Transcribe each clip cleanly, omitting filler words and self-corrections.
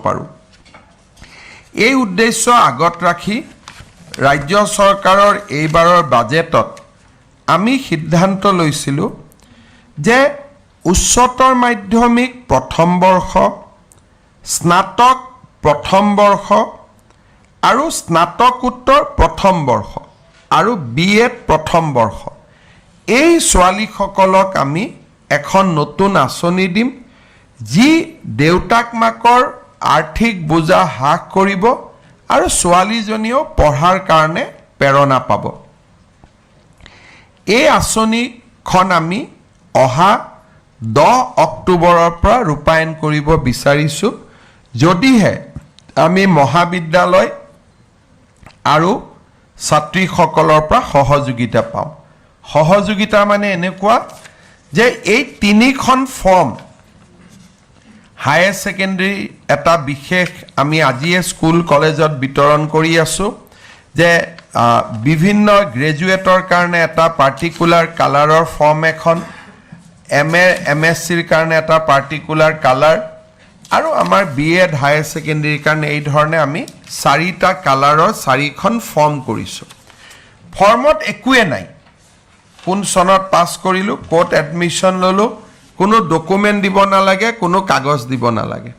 পাৰোঁ। এই উদ্দেশ্য আগত ৰাখি ৰাজ্য চৰকাৰৰ এইবাৰৰ বাজেটত আমি সিদ্ধান্ত লৈছিলোঁ যে উচ্চতৰ মাধ্যমিক প্ৰথম বৰ্ষ, স্নাতক প্ৰথম বৰ্ষ আৰু স্নাতকোত্তৰ প্ৰথম বৰ্ষ আৰু BEd প্ৰথম বৰ্ষ এই ছোৱালীসকলক আমি এখন নতুন আঁচনি দিম, যি দেউতাক মাকৰ আৰ্থিক বোজা হ্ৰাস কৰিব আৰু ছোৱালীজনীও পঢ়াৰ কাৰণে প্ৰেৰণা পাব। এই আঁচনিখন আমি অহা 10 অক্টোবৰৰ পৰা ৰূপায়ণ কৰিব বিচাৰিছোঁ, যদিহে আমি মহাবিদ্যালয় আৰু ছাত্ৰীসকলৰ পৰা সহযোগিতা পাওঁ। সহযোগিতা মানে এনেকুৱা যে এই 3খন ফৰ্ম হায়াৰ ছেকেণ্ডেৰী এটা বিশেষ আমি আজিয়ে স্কুল কলেজত বিতৰণ কৰি আছোঁ যে বিভিন্ন গ্ৰেজুৱেটৰ কাৰণে এটা পাৰ্টিকুলাৰ কালাৰৰ ফৰ্ম এখন, MA MSCৰ কাৰণে এটা পাৰ্টিকুলাৰ কালাৰ আৰু আমাৰ BEd হায়াৰ ছেকেণ্ডেৰীৰ কাৰণে এই ধৰণে আমি 4টা কালাৰৰ 4খন ফৰ্ম কৰিছোঁ। ফৰ্মত একোৱে নাই, কোন চনত পাছ কৰিলোঁ, ক'ত এডমিশ্যন ল'লোঁ, কোনো ডকুমেণ্ট দিব নালাগে, কোনো কাগজ দিব নালাগে,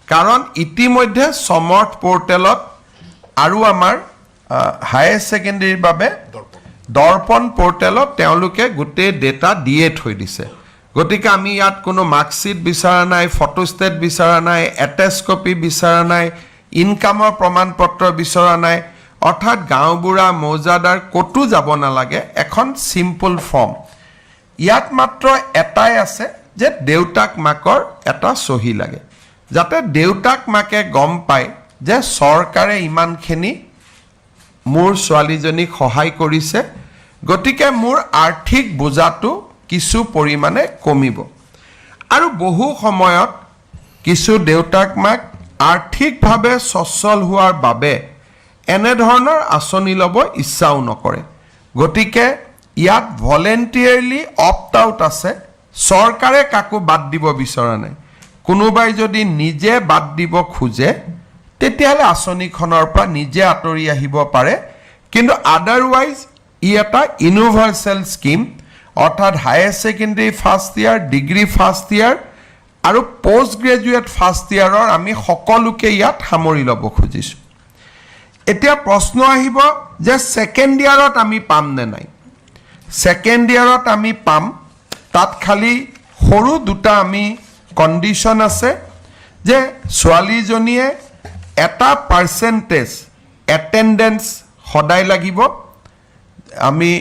কাৰণ ইতিমধ্যে সমৰ্থ পৰ্টেলত আৰু আমাৰ হায়াৰ ছেকেণ্ডেৰীৰ বাবে দৰ্পণ পৰ্টেলত তেওঁলোকে গোটেই ডেটা দিয়ে থৈ দিছে। গতিকে আমি ইয়াত কোনো মাৰ্কশ্বিট বিচৰা নাই, ফটোষ্টেট বিচৰা নাই, এটেচ কপি বিচৰা নাই, ইনকামৰ প্ৰমাণ পত্ৰ বিচৰা নাই, অৰ্থাৎ গাঁওবুঢ়া মৌজাদাৰ ক'তো যাব নালাগে, এখন চিম্পল ফৰ্ম। ইয়াত মাত্ৰ এটাই আছে যে দেউতাক মাকৰ এটা চহী লাগে, যাতে দেউতাক মাকে গম পায় যে চৰকাৰে ইমানখিনি মোৰ ছোৱালীজনীক সহায় কৰিছে, গতিকে মোৰ আৰ্থিক বোজাটো কিছু পৰিমাণে কমিব। আৰু বহু সময়ত কিছু দেউতাক মাক আৰ্থিকভাৱে সচ্ছল হোৱাৰ বাবে এনেধৰণৰ আঁচনি ল'ব ইচ্ছাও নকৰে, গতিকে ইয়াত ভলেণ্টিয়াৰলি অপ্ট আউট আছে, চৰকাৰে কাকো বাদ দিব বিচৰা নাই। কোনোবাই যদি নিজে বাদ দিব খোজে তেতিয়াহ'লে আঁচনিখনৰ পৰা নিজে আঁতৰি আহিব পাৰে, কিন্তু আদাৰৱাইজ ই এটা ইউনিভাৰ্চেল স্কিম, অৰ্থাৎ higher secondary first year, degree first year আৰু পষ্ট গ্ৰেজুৱেট ফাৰ্ষ্ট ইয়াৰৰ আমি সকলোকে ইয়াত সামৰি ল'ব খুজিছোঁ। এতিয়া প্ৰশ্ন আহিব যে ছেকেণ্ড ইয়াৰত আমি পাম নে নাই। ছেকেণ্ড ইয়াৰত আমি পাম, তাত খালি সৰু দুটা আমি কণ্ডিশ্যন আছে যে ছোৱালীজনীয়ে এটা পাৰ্চেণ্টেজ এটেণ্ডেঞ্চ সদায় লাগিব, আমি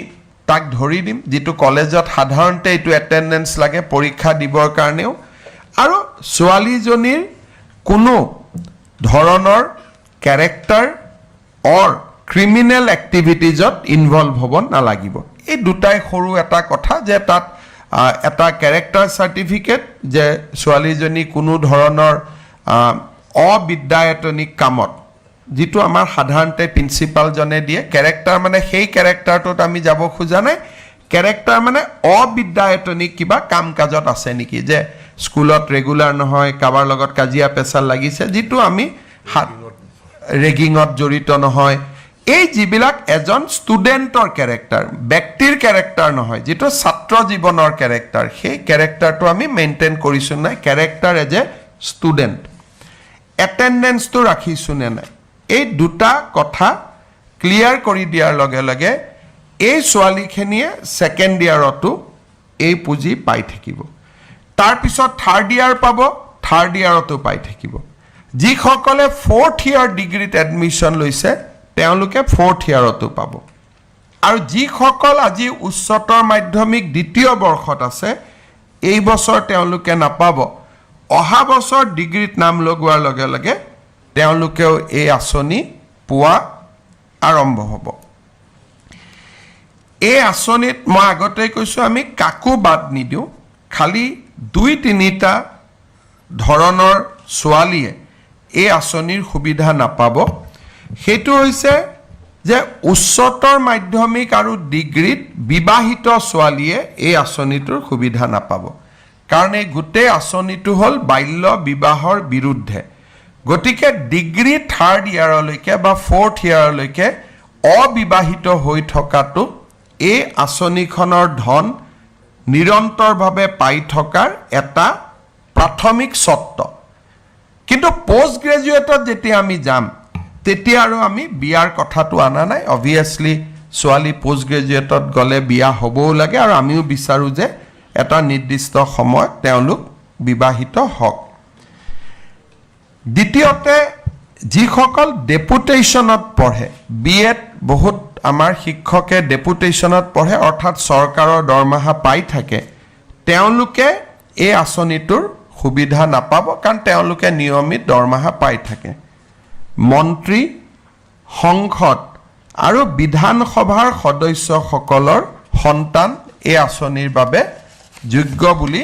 তাক ধৰি দিম, যিটো কলেজত সাধাৰণতে এইটো এটেণ্ডেঞ্চ লাগে পৰীক্ষা দিবৰ কাৰণেও, আৰু ছোৱালীজনীৰ কোনো ধৰণৰ কেৰেক্টাৰ অৰ ক্ৰিমিনেল এক্টিভিটিজত ইনভলভ হ'ব নালাগিব। এই দুটাই সৰু এটা কথা যে তাত এটা কেৰেক্টাৰ চাৰ্টিফিকেট যে ছোৱালীজনী কোনো ধৰণৰ অবিদ্যায়তনিক কামত, যিটো আমাৰ সাধাৰণতে প্ৰিন্সিপালজনে দিয়ে, কেৰেক্টাৰ মানে সেই কেৰেক্টাৰটোত আমি যাব খোজা নাই, কেৰেক্টাৰ মানে অবিদ্যায়তনিক কিবা কাম কাজত আছে নেকি, যে স্কুলত ৰেগুলাৰ নহয়, কাৰোবাৰ লগত কাজিয়া পেচাল লাগিছে, যিটো আমি ৰেগিঙত জড়িত নহয়, এই যিবিলাক এজন ষ্টুডেণ্টৰ কেৰেক্টাৰ, ব্যক্তিৰ কেৰেক্টাৰ নহয়, যিটো ছাত্ৰ জীৱনৰ কেৰেক্টাৰ, সেই কেৰেক্টাৰটো আমি মেইনটেইন কৰিছোঁ নাই, কেৰেক্টাৰ এজ এ ষ্টুডেণ্ট, এটেণ্ডেঞ্চটো ৰাখিছোঁ নে নাই, এই দুটা কথা ক্লিয়াৰ কৰি দিয়াৰ লগে লগে এই ছোৱালীখিনিয়ে ছেকেণ্ড ইয়াৰতো এই পুঁজি পাই থাকিব, তাৰপিছত থাৰ্ড ইয়াৰ পাব, থাৰ্ড ইয়াৰতো পাই থাকিব। যিসকলে 4th ইয়াৰ ডিগ্ৰীত এডমিশ্যন লৈছে তেওঁলোকে 4th ইয়াৰতো পাব, আৰু যিসকল আজি উচ্চতৰ মাধ্যমিক দ্বিতীয় বৰ্ষত আছে এই বছৰ তেওঁলোকে নাপাব, অহা বছৰ ডিগ্ৰীত নাম লগোৱাৰ লগে লগে তেওঁলোকেও এই আঁচনি পোৱা আৰম্ভ হ'ব। এই আঁচনিত মই আগতেই কৈছোঁ আমি কাকো বাদ নিদিওঁ, খালি 2-3টা ধৰণৰ ছোৱালীয়ে এই আঁচনিৰ সুবিধা নাপাব। সেইটো হৈছে যে উচ্চতৰ মাধ্যমিক আৰু ডিগ্ৰীত বিবাহিত ছোৱালীয়ে এই আঁচনিটোৰ সুবিধা নাপাব, কাৰণ এই গোটেই আঁচনিটো হ'ল বাল্য বিবাহৰ বিৰুদ্ধে। গতিকে ডিগ্ৰী 3rd ইয়াৰলৈকে বা 4th ইয়াৰলৈকে অবিবাহিত হৈ থকাটো এই আঁচনিখনৰ ধন নিৰন্তৰভাৱে পাই থকাৰ এটা প্ৰাথমিক চৰ্ত কিন্তু পোষ্ট গ্ৰেজুৱেটত যেতিয়া আমি যাম তেতিয়া আৰু আমি বিয়াৰ কথাটো আনা নাই অবভিয়াছলি ছোৱালী পোষ্ট গ্ৰেজুৱেটত গ'লে বিয়া হ'বও লাগে আৰু আমিও বিচাৰোঁ যে এটা নিৰ্দিষ্ট সময়ত তেওঁলোক বিবাহিত হওক দ্বিতীয়তে যিসকল ডেপুটেশ্যনত পঢ়ে বিএড বহুত আমাৰ শিক্ষকে ডেপুটেশ্যনত পঢ়ে অৰ্থাৎ চৰকাৰৰ দৰমহা পাই থাকে তেওঁলোকে এই আঁচনিটোৰ সুবিধা নাপাব কাৰণ তেওঁলোকে নিয়মিত দৰমহা পাই থাকে মন্ত্ৰী সংসদ আৰু বিধানসভাৰ সদস্যসকলৰ সন্তান এই আঁচনিৰ বাবে যোগ্য বুলি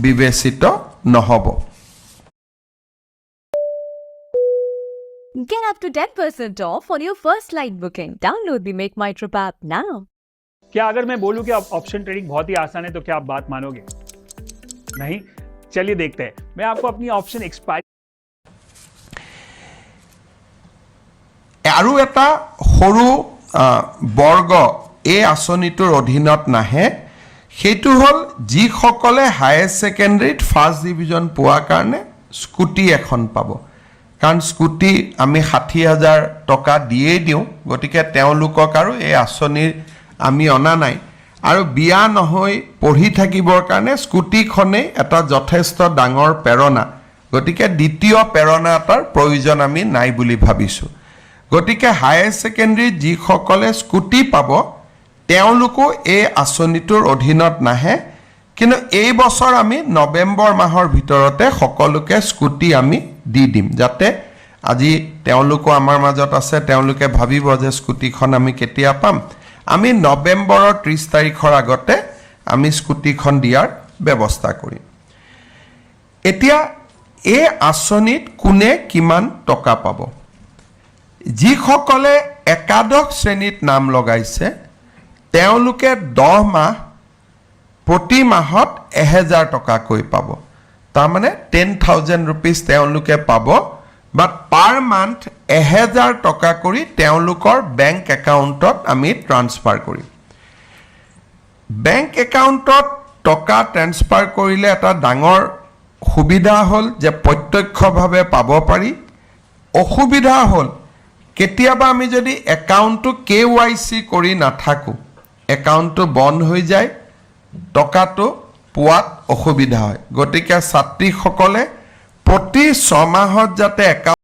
বিবেচিত নহব Get up to 10% off on your first flight booking. Download the Make My Trip app now. क्या अगर मैं बोलूं कि ऑप्शन ट्रेडिंग बहुत ही आसान है तो क्या आप बात मानोगे? नहीं? चलिए देखते हैं मैं आपको अपनी ऑप्शन एक्सपायरी আৰু এটা সৰু বৰ্গ এই আঁচনিটোৰ অধীনত নাহে সেইটো হ'ল যিসকলে হায়াৰ ছেকেণ্ডাৰীত ফাৰ্ষ্ট ডিভিজন পোৱাৰ কাৰণে স্কুটি এখন পাব কাৰণ স্কুটি আমি 60,000 টকা দিয়েই দিওঁ গতিকে তেওঁলোকক আৰু এই আঁচনিৰ আমি অনা নাই আৰু বিয়া নহয় পঢ়ি থাকিবৰ কাৰণে স্কুটিখনেই এটা যথেষ্ট ডাঙৰ প্ৰেৰণা গতিকে দ্বিতীয় প্ৰেৰণা এটাৰ প্ৰয়োজন আমি নাই বুলি ভাবিছোঁ গতিকে হায়াৰ ছেকেণ্ডাৰী যিসকলে স্কুটি পাব তেওঁলোকো এই আঁচনিটোৰ অধীনত নাহে কিন্তু এই বছৰ আমি নৱেম্বৰ মাহৰ ভিতৰতে সকলোকে স্কুটি আমি দি দিম যাতে আজি তেওঁলোকো আমাৰ মাজত আছে তেওঁলোকে ভাবিব যে স্কুটিখন আমি কেতিয়া পাম আমি নৱেম্বৰৰ 30 তাৰিখৰ আগতে আমি স্কুটিখন দিয়াৰ ব্যৱস্থা কৰিম এতিয়া এই আঁচনিত কোনে কিমান টকা পাব যিসকলে একাদশ শ্ৰেণীত নাম লগাইছে তেওঁলোকে 10 মাহ প্ৰতি মাহত 1000 টকাকৈ পাব তাৰমানে 10,000 rupees তেওঁলোকে পাব বাট পাৰ মান্থ 1000 টকা কৰি তেওঁলোকৰ বেংক একাউণ্টত আমি ট্ৰান্সফাৰ কৰিম বেংক একাউণ্টত টকা ট্ৰান্সফাৰ কৰিলে এটা ডাঙৰ সুবিধা হ'ল যে প্ৰত্যক্ষভাৱে পাব পাৰি অসুবিধা হ'ল কেতিয়াবা আমি যদি একাউণ্টটো KYC কৰি নাথাকো একাউণ্টটো বন্ধ হৈ যায় টকাটো পোৱাত অসুবিধা হয় গতিকে ছাত্ৰীসকলে প্ৰতি 6 মাহত যাতে